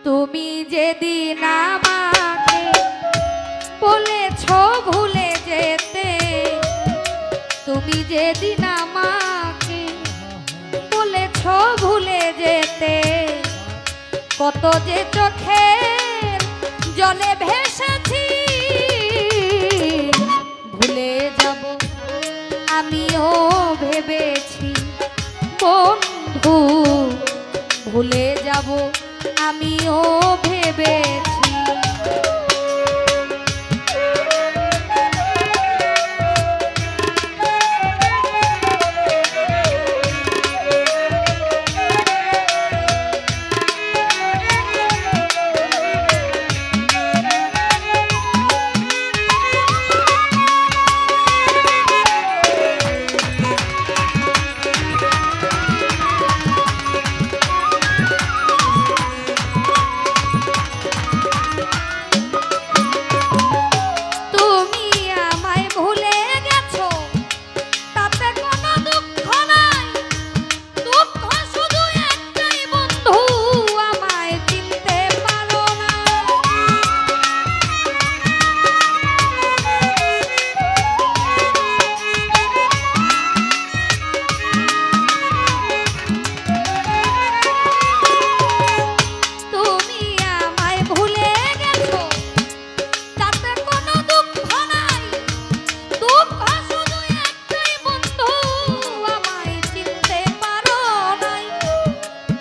তুমি যেদিন আমাকে বলেছ ভুলে যেতে, তুমি যেদিন আমাকে বলেছ ভুলে যেতে, কত যে চোখের জলে ভেসেছি, ভুলে যাব আমিও ভেবেছি বন্ধু, ভুলে যাব আমিও ভেবেছি।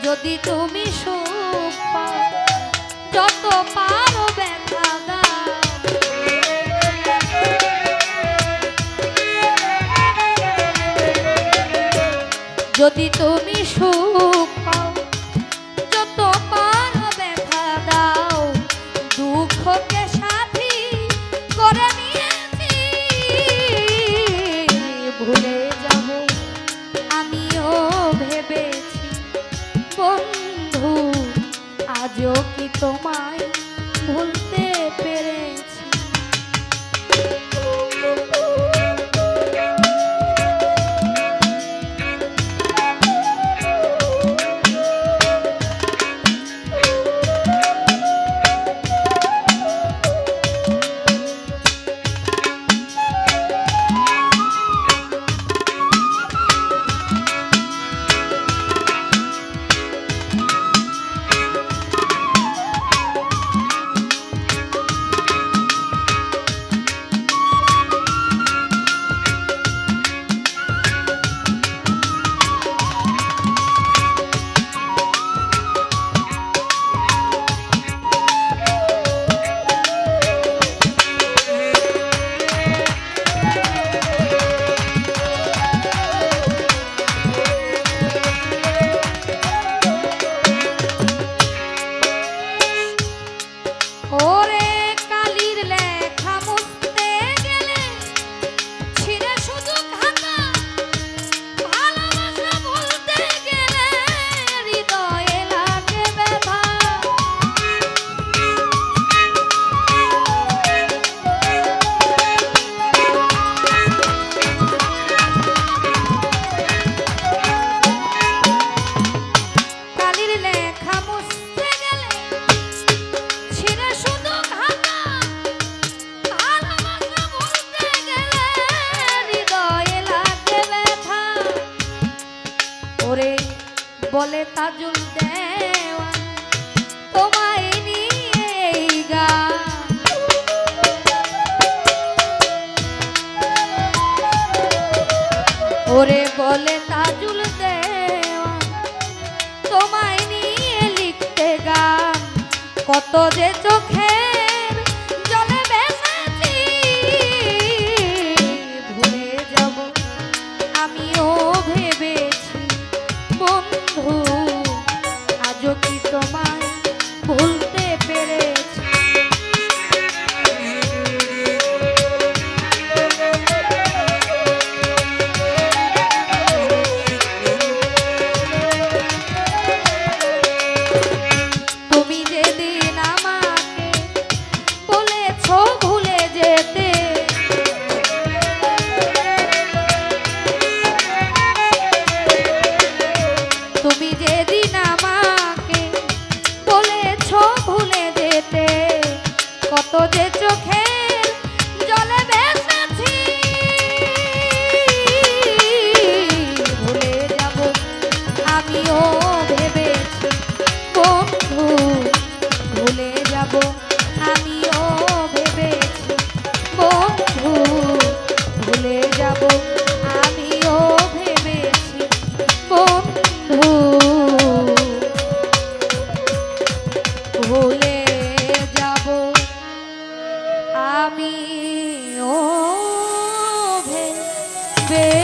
যদি তুমি সুখ পাও, যত পারো ব্যথা দাও, যদি তুমি সুখ পাও, যত পারো ব্যথা দাও, দুঃখকে সাথী করে নিয়েছি, ভুলে যাব আমিও ভেবেছি বন্ধু, আজও কি তোমায় ভুলতে পেরেছি। বলে তাজুল দেওয়া তোমায় নিয়ে গান, ওরে বলে তাজুল দেওয়া তোমায় নিয়ে লিখতে গান, কত যে চোখের জলে ভেসেছি, ভুলে যাব আমিও ভেবেছি বন্ধু, আজও কি তোমায় ভুলতে পেরেছি। তুমি যেদিন আমাকে যে চোখের জলে ভেসেছি ভুলে যাব আমিও ভেবেছি বন্ধু ভুলে যাব আমিও ভেবেছি বন্ধু ভুলে যাব আমিও ভেবেছি বন্ধু ভুলে যাব আমিও ভেবেছি